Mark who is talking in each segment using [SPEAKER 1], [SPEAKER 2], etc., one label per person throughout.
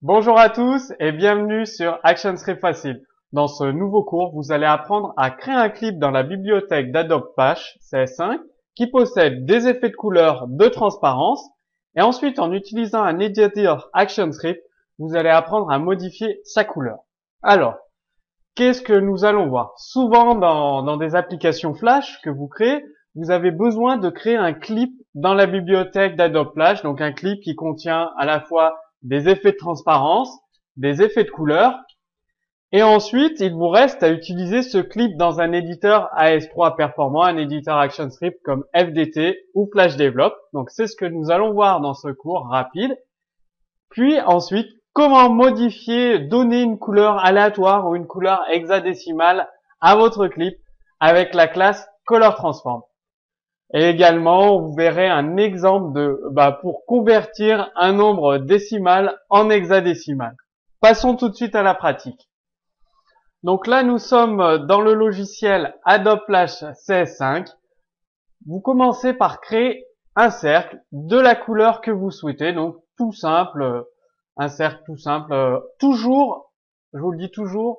[SPEAKER 1] Bonjour à tous et bienvenue sur ActionScript Facile. Dans ce nouveau cours, vous allez apprendre à créer un clip dans la bibliothèque d'Adobe Flash CS5 qui possède des effets de couleur de transparence et ensuite en utilisant un éditeur ActionScript, vous allez apprendre à modifier sa couleur. Alors, qu'est-ce que nous allons voir? Souvent dans des applications Flash que vous créez, vous avez besoin de créer un clip dans la bibliothèque d'Adobe Flash, donc un clip qui contient à la fois des effets de transparence, des effets de couleur, et ensuite il vous reste à utiliser ce clip dans un éditeur AS3 performant, un éditeur ActionScript comme FDT ou Flash Develop. Donc c'est ce que nous allons voir dans ce cours rapide. Puis ensuite, comment modifier, donner une couleur aléatoire ou une couleur hexadécimale à votre clip avec la classe Color Transform. Et également, vous verrez un exemple pour convertir un nombre décimal en hexadécimal. Passons tout de suite à la pratique. Donc là, nous sommes dans le logiciel Adobe Flash CS5. Vous commencez par créer un cercle de la couleur que vous souhaitez. Donc tout simple, un cercle tout simple. Toujours, je vous le dis toujours,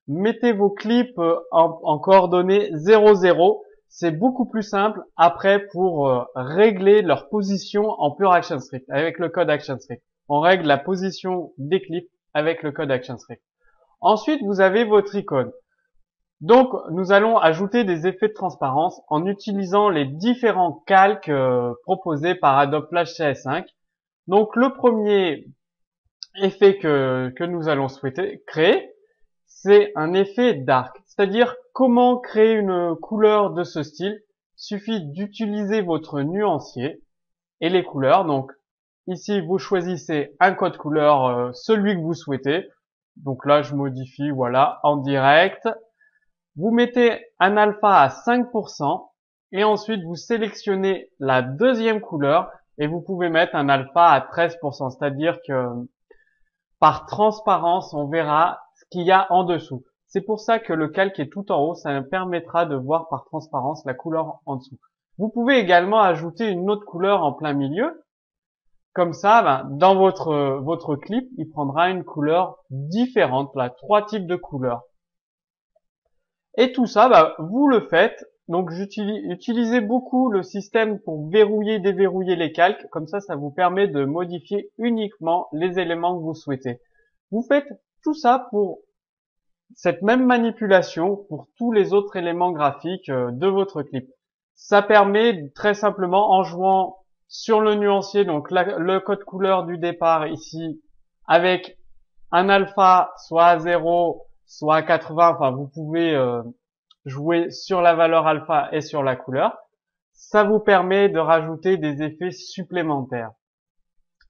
[SPEAKER 1] mettez vos clips en coordonnées 0, 0. C'est beaucoup plus simple après pour régler leur position en pur ActionScript, avec le code ActionScript. On règle la position des clips avec le code ActionScript. Ensuite, vous avez votre icône. Donc, nous allons ajouter des effets de transparence en utilisant les différents calques proposés par Adobe Flash CS5. Donc, le premier effet que nous allons souhaiter créer, c'est un effet dark. C'est-à-dire, comment créer une couleur de ce style? Il suffit d'utiliser votre nuancier et les couleurs. Donc, ici, vous choisissez un code couleur, celui que vous souhaitez. Donc là, je modifie, voilà, en direct. Vous mettez un alpha à 5% et ensuite vous sélectionnez la deuxième couleur et vous pouvez mettre un alpha à 13%. C'est-à-dire que par transparence, on verra ce qu'il y a en dessous. C'est pour ça que le calque est tout en haut. Ça permettra de voir par transparence la couleur en dessous. Vous pouvez également ajouter une autre couleur en plein milieu. Comme ça, dans votre clip, il prendra une couleur différente. Là, 3 types de couleurs. Et tout ça, vous le faites. Donc, utilisez beaucoup le système pour verrouiller, déverrouiller les calques. Comme ça vous permet de modifier uniquement les éléments que vous souhaitez. Vous faites tout ça pour cette même manipulation pour tous les autres éléments graphiques de votre clip. Ça permet très simplement en jouant sur le nuancier, donc le code couleur du départ ici, avec un alpha soit à 0, soit à 80, enfin vous pouvez jouer sur la valeur alpha et sur la couleur. Ça vous permet de rajouter des effets supplémentaires.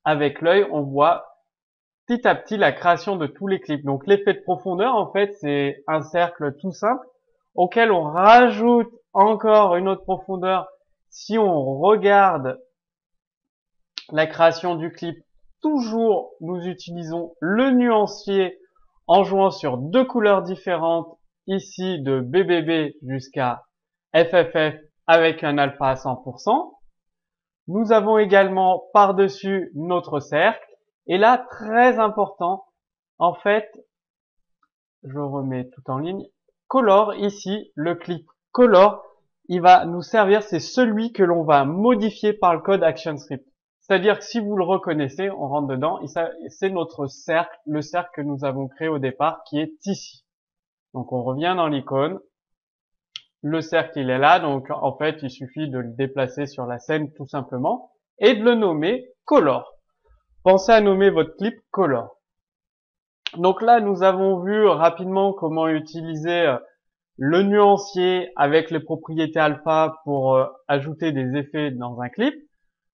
[SPEAKER 1] Avec l'œil, on voit petit à petit la création de tous les clips. Donc l'effet de profondeur, en fait, c'est un cercle tout simple auquel on rajoute encore une autre profondeur. Si on regarde la création du clip, toujours nous utilisons le nuancier en jouant sur deux couleurs différentes, ici de BBB jusqu'à FFF avec un alpha à 100%. Nous avons également par-dessus notre cercle. Et là, très important, en fait, je remets tout en ligne, Color, ici, le clip Color, il va nous servir, c'est celui que l'on va modifier par le code ActionScript. C'est-à-dire que si vous le reconnaissez, on rentre dedans, c'est notre cercle, le cercle que nous avons créé au départ, qui est ici. Donc on revient dans l'icône, le cercle il est là, donc en fait il suffit de le déplacer sur la scène tout simplement, et de le nommer Color. Pensez à nommer votre clip Color. Donc là, nous avons vu rapidement comment utiliser le nuancier avec les propriétés alpha pour ajouter des effets dans un clip.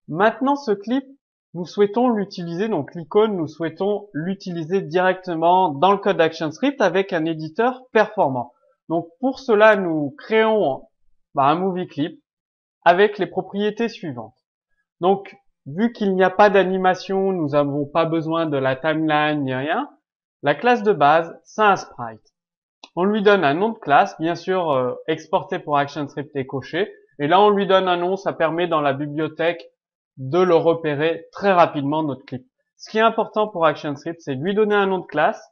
[SPEAKER 1] Maintenant, ce clip, nous souhaitons l'utiliser, donc l'icône, nous souhaitons l'utiliser directement dans le code ActionScript avec un éditeur performant. Donc pour cela, nous créons un movie clip avec les propriétés suivantes. Donc, vu qu'il n'y a pas d'animation, nous n'avons pas besoin de la timeline ni rien. La classe de base, c'est un sprite. On lui donne un nom de classe, bien sûr exporté pour ActionScript et coché. Et là, on lui donne un nom, ça permet dans la bibliothèque de le repérer très rapidement, notre clip. Ce qui est important pour ActionScript, c'est de lui donner un nom de classe,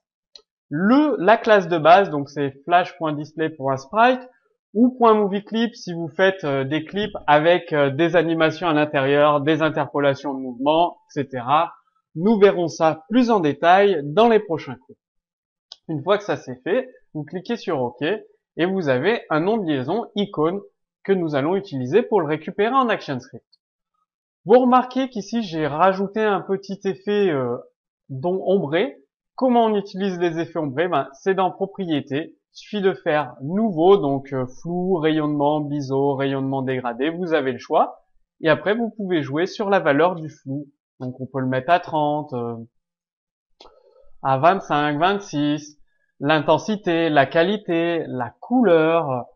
[SPEAKER 1] la classe de base, donc c'est flash.display pour un sprite, ou .movieClip si vous faites des clips avec des animations à l'intérieur, des interpolations de mouvements, etc. Nous verrons ça plus en détail dans les prochains cours. Une fois que ça c'est fait, vous cliquez sur OK et vous avez un nom de liaison icône que nous allons utiliser pour le récupérer en ActionScript. Vous remarquez qu'ici j'ai rajouté un petit effet ombré. Comment on utilise les effets ombrés? C'est dans Propriétés. Il suffit de faire Nouveau, donc flou, rayonnement, biseau, rayonnement dégradé. Vous avez le choix. Et après, vous pouvez jouer sur la valeur du flou. Donc on peut le mettre à 30, à 25, 26, l'intensité, la qualité, la couleur.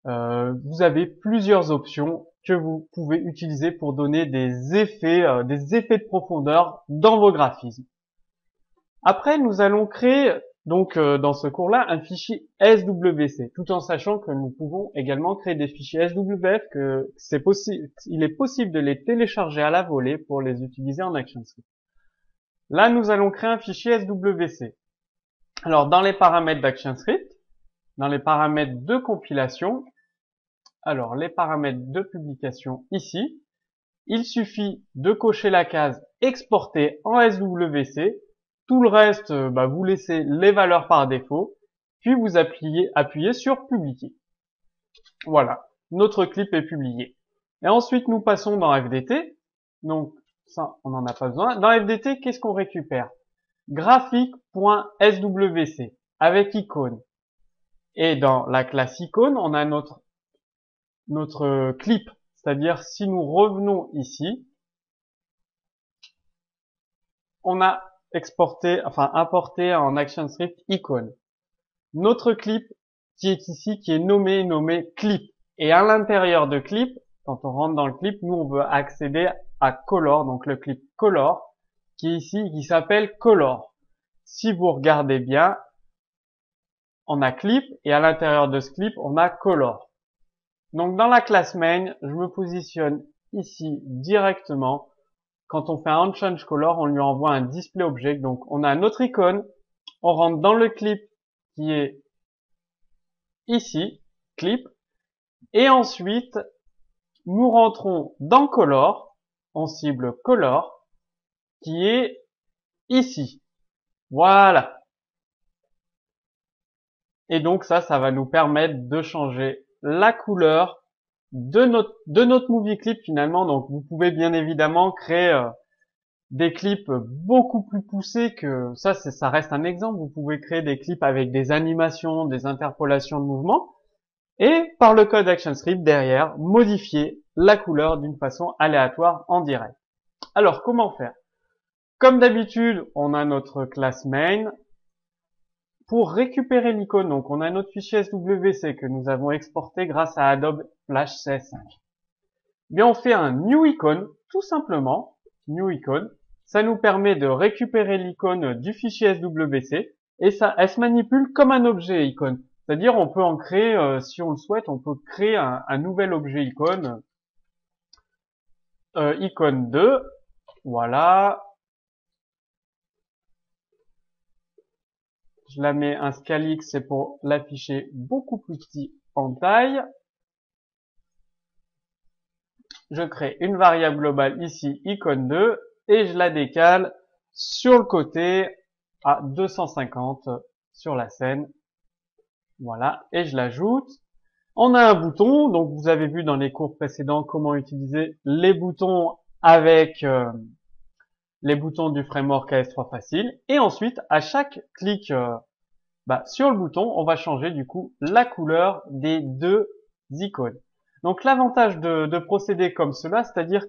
[SPEAKER 1] Vous avez plusieurs options que vous pouvez utiliser pour donner des effets de profondeur dans vos graphismes. Après, nous allons créer donc dans ce cours-là un fichier SWC, tout en sachant que nous pouvons également créer des fichiers SWF, que c'est possible, il est possible de les télécharger à la volée pour les utiliser en ActionScript. Là, nous allons créer un fichier SWC. Alors, dans les paramètres d'ActionScript, dans les paramètres de compilation, alors les paramètres de publication ici, il suffit de cocher la case exporter en SWC. Tout le reste, vous laissez les valeurs par défaut, puis vous appuyez sur publier. Voilà, notre clip est publié. Et ensuite, nous passons dans FDT. Donc, ça, on n'en a pas besoin. Dans FDT, qu'est-ce qu'on récupère? Graphique.swc avec icône. Et dans la classe icône, on a notre clip. C'est-à-dire, si nous revenons ici, on a importé en ActionScript icône. Notre clip qui est ici, qui est nommé clip. Et à l'intérieur de clip, quand on rentre dans le clip, nous on veut accéder à color, donc le clip color, qui est ici, qui s'appelle color. Si vous regardez bien, on a clip et à l'intérieur de ce clip, on a color. Donc dans la classe main, je me positionne ici directement. Quand on fait un onChange color, on lui envoie un display object. Donc, on a notre icône. On rentre dans le clip qui est ici, clip. Et ensuite, nous rentrons dans color. On cible color qui est ici. Voilà. Et donc ça va nous permettre de changer la couleur de notre movie clip finalement. Donc, vous pouvez bien évidemment créer des clips beaucoup plus poussés que ça reste un exemple. Vous pouvez créer des clips avec des animations, des interpolations de mouvements et par le code ActionScript derrière, modifier la couleur d'une façon aléatoire en direct. Alors, comment faire? Comme d'habitude, on a notre classe main. Pour récupérer l'icône, donc on a notre fichier SWC que nous avons exporté grâce à Adobe Flash CS5. Bien, on fait un new icon, tout simplement, new icon. Ça nous permet de récupérer l'icône du fichier SWC et elle se manipule comme un objet icône. C'est-à-dire, on peut en créer, si on le souhaite, on peut créer un nouvel objet icône, icône 2, voilà. Je la mets un scale X, c'est pour l'afficher beaucoup plus petit en taille. Je crée une variable globale ici, icône 2, et je la décale sur le côté à 250 sur la scène. Voilà, et je l'ajoute. On a un bouton, donc vous avez vu dans les cours précédents comment utiliser les boutons avec les boutons du framework AS3 Facile. Et ensuite, à chaque clic sur le bouton, on va changer du coup la couleur des deux icônes. Donc l'avantage de procéder comme cela, c'est-à-dire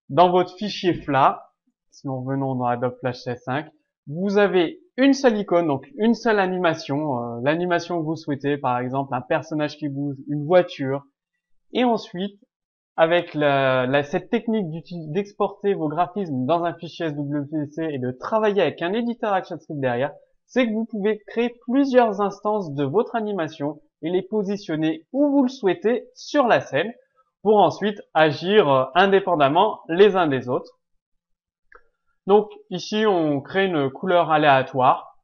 [SPEAKER 1] dans votre fichier FLA, si nous revenons dans Adobe Flash CS5, vous avez une seule icône, donc une seule animation, l'animation que vous souhaitez, par exemple un personnage qui bouge, une voiture, et ensuite avec cette technique d'exporter vos graphismes dans un fichier SWC et de travailler avec un éditeur ActionScript derrière, c'est que vous pouvez créer plusieurs instances de votre animation et les positionner où vous le souhaitez sur la scène pour ensuite agir indépendamment les uns des autres. Donc ici, on crée une couleur aléatoire.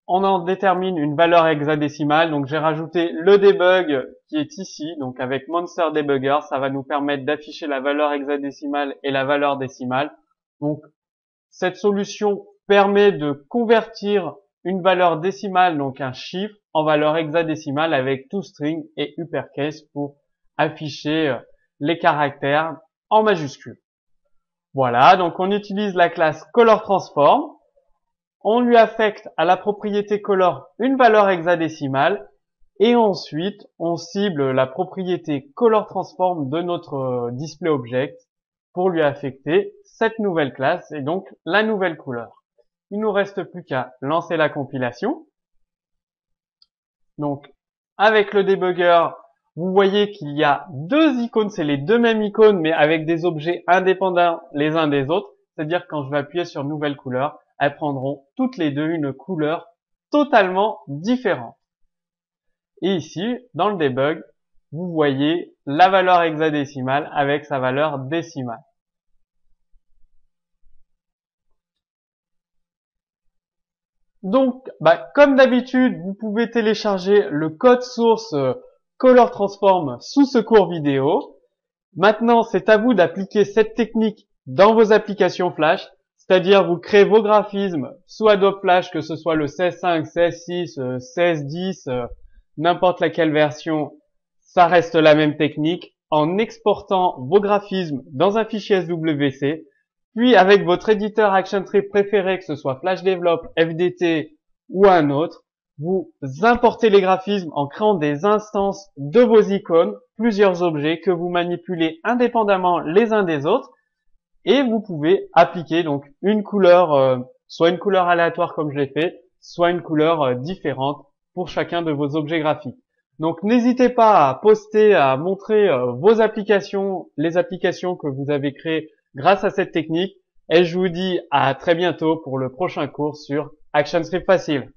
[SPEAKER 1] On en détermine une valeur hexadécimale. Donc j'ai rajouté le debug qui est ici. Donc avec Monster Debugger, ça va nous permettre d'afficher la valeur hexadécimale et la valeur décimale. Donc cette solution permet de convertir une valeur décimale, donc un chiffre, en valeur hexadécimale avec toString et uppercase pour afficher les caractères en majuscule. Voilà, donc on utilise la classe colorTransform. On lui affecte à la propriété color une valeur hexadécimale et ensuite on cible la propriété colorTransform de notre displayObject pour lui affecter cette nouvelle classe et donc la nouvelle couleur. Il nous reste plus qu'à lancer la compilation. Donc avec le debugger, vous voyez qu'il y a deux icônes, c'est les deux mêmes icônes mais avec des objets indépendants les uns des autres. C'est-à-dire que quand je vais appuyer sur nouvelle couleur, elles prendront toutes les deux une couleur totalement différente. Et ici, dans le debug, vous voyez la valeur hexadécimale avec sa valeur décimale. Donc, comme d'habitude, vous pouvez télécharger le code source colorTransform sous ce cours vidéo. Maintenant, c'est à vous d'appliquer cette technique dans vos applications Flash. C'est-à-dire, vous créez vos graphismes sous Adobe Flash, que ce soit le 16.5, 16.6, 16.10, n'importe laquelle version, ça reste la même technique, en exportant vos graphismes dans un fichier SWC, puis avec votre éditeur ActionTree préféré, que ce soit FlashDevelop, FDT ou un autre, vous importez les graphismes en créant des instances de vos icônes, plusieurs objets que vous manipulez indépendamment les uns des autres, et vous pouvez appliquer donc une couleur, soit une couleur aléatoire comme je l'ai fait, soit une couleur différente pour chacun de vos objets graphiques. Donc n'hésitez pas à poster, à montrer vos applications, les applications que vous avez créées grâce à cette technique. Et je vous dis à très bientôt pour le prochain cours sur ActionScript Facile.